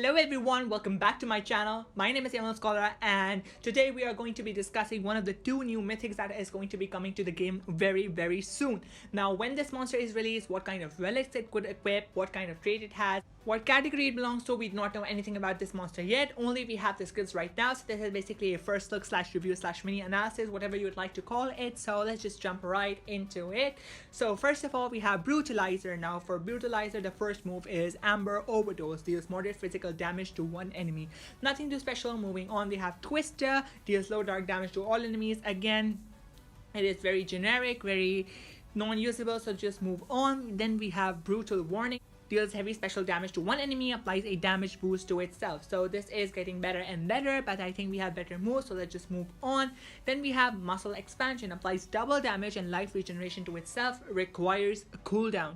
Hello everyone, welcome back to my channel. My name is Scholar, and today we are going to be discussing one of the two new mythics that is going to be coming to the game very soon. Now when this monster is released, what kind of relics it could equip, what kind of trait it has, what category it belongs to, we do not know anything about this monster yet. Only we have the skills right now, so this is basically a first look slash review slash mini analysis, whatever you would like to call it. So let's just jump right into it. So first of all, we have Brutalizer. Now for Brutalizer, the first move is Amber Overdose, deals moderate physical damage to one enemy. Nothing too special. Moving on, we have Twister, deals low dark damage to all enemies. Again, it is very generic, very non-usable, so just move on. Then we have Brutal Warning, deals heavy special damage to one enemy, applies a damage boost to itself. So this is getting better and better, but I think we have better moves, so let's just move on. Then we have Muscle Expansion, applies double damage and life regeneration to itself, requires a cooldown.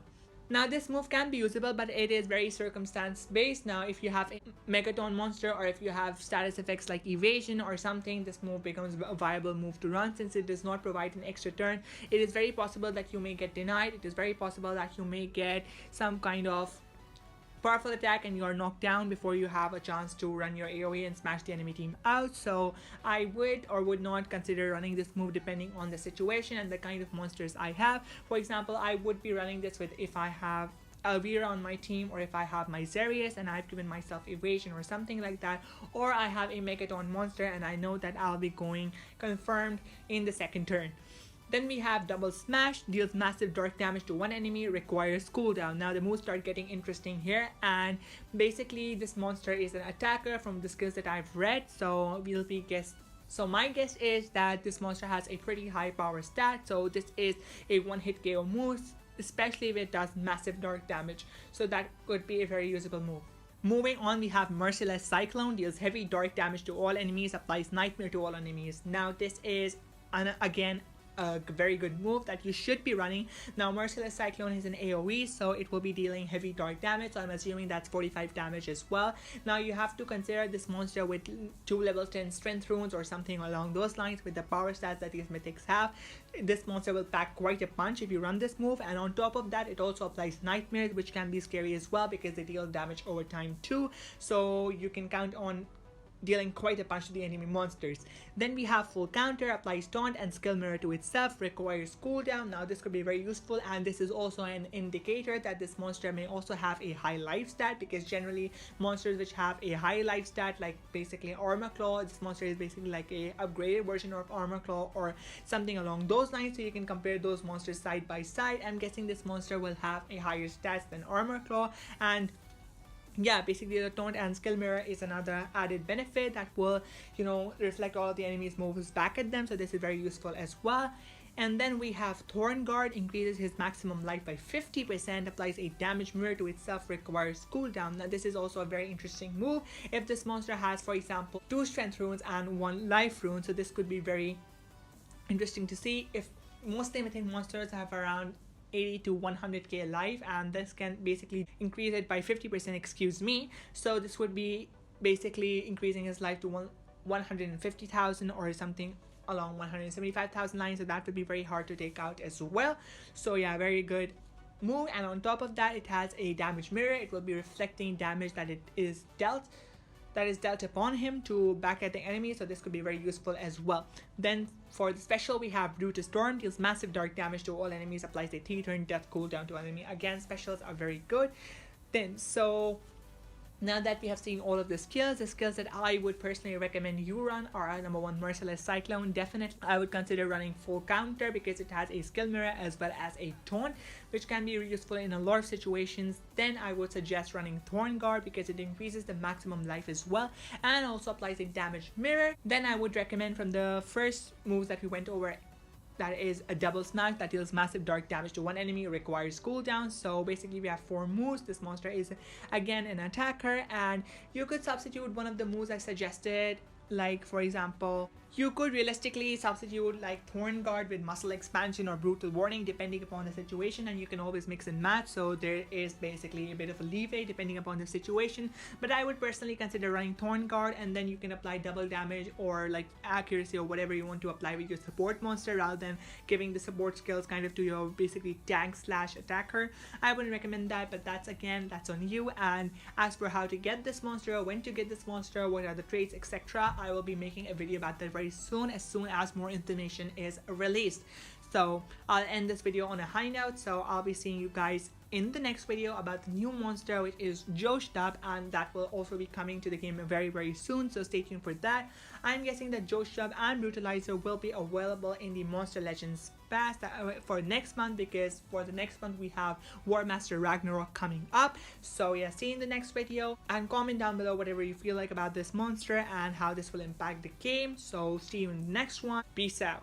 Now this move can be usable, but it is very circumstance based. Now if you have a Megaton monster, or if you have status effects like evasion or something, this move becomes a viable move to run. Since it does not provide an extra turn, it is very possible that you may get denied. It is very possible that you may get some kind of powerful attack and you are knocked down before you have a chance to run your AoE and smash the enemy team out. So I would or would not consider running this move depending on the situation and the kind of monsters I have. For example, I would be running this with if I have Elvira on my team, or if I have my Zerius and I've given myself evasion or something like that, or I have a Megaton monster and I know that I'll be going confirmed in the second turn. Then we have Double Smash, deals massive dark damage to one enemy, requires cooldown. Now the moves start getting interesting here, and basically this monster is an attacker from the skills that I've read, so we'll be So my guess is that this monster has a pretty high power stat, so this is a one-hit KO move, especially if it does massive dark damage, so that could be a very usable move. Moving on, we have Merciless Cyclone, deals heavy dark damage to all enemies, applies nightmare to all enemies. Now this is again a very good move that you should be running. Now Merciless Cyclone is an AoE, so it will be dealing heavy dark damage, so I'm assuming that's 45 damage as well. Now you have to consider this monster with 2 level 10 strength runes or something along those lines. With the power stats that these mythics have, this monster will pack quite a punch if you run this move, and on top of that it also applies nightmares, which can be scary as well because they deal damage over time too, so you can count on dealing quite a punch to the enemy monsters. Then we have Full Counter, applies taunt and skill mirror to itself, requires cooldown. Now this could be very useful, and this is also an indicator that this monster may also have a high life stat, because generally monsters which have a high life stat, like basically Armor Claw, this monster is basically like a upgraded version of Armor Claw or something along those lines, so you can compare those monsters side by side. I'm guessing this monster will have a higher stats than Armor Claw, and yeah, basically the taunt and skill mirror is another added benefit that will, reflect all of the enemy's moves back at them, so this is very useful as well. And then we have Thorn Guard, increases his maximum life by 50%, applies a damage mirror to itself, requires cooldown. Now this is also a very interesting move if this monster has, for example, 2 strength runes and 1 life rune, so this could be very interesting to see. If most limited monsters have around 80 to 100k life, and this can basically increase it by 50%, excuse me, so this would be basically increasing his life to 150,000 or something along 175,000 lines, so that would be very hard to take out as well. So yeah, very good move. And on top of that, it has a damage mirror. It will be reflecting damage that is dealt upon him to back at the enemy, so this could be very useful as well. Then for the special, we have Brutus Storm, deals massive dark damage to all enemies, applies a 3-turn death cooldown to enemy. Again, specials are very good. Then so now that we have seen all of the skills that I would personally recommend you run are number 1, Merciless Cyclone. Definitely I would consider running Full Counter because it has a skill mirror as well as a taunt, which can be useful in a lot of situations. Then I would suggest running Thorn Guard because it increases the maximum life as well and also applies a damage mirror. Then I would recommend from the first moves that we went over, that is a Double Smash that deals massive dark damage to one enemy, requires cooldown. So basically we have 4 moves. This monster is again an attacker, and you could substitute one of the moves I suggested, like for example You could realistically substitute like Thorn Guard with Muscle Expansion or Brutal Warning depending upon the situation, and you can always mix and match, so there is basically a bit of a leeway depending upon the situation. But I would personally consider running Thorn Guard, and then you can apply double damage or like accuracy or whatever you want to apply with your support monster rather than giving the support skills kind of to your basically tank slash attacker. I wouldn't recommend that, but that's on you. And as for how to get this monster, when to get this monster, what are the traits, etc., I will be making a video about that very soon as more information is released. So I'll end this video on a high note, so I'll be seeing you guys in the next video about the new monster, which is Joshtab, and that will also be coming to the game very soon, so stay tuned for that. I'm guessing that Joshtab and Brutalizer will be available in the Monster Legends Pass for next month, because for the next month we have War Master Ragnarok coming up. So yeah, see you in the next video, and comment down below whatever you feel like about this monster and how this will impact the game. So see you in the next one. Peace out.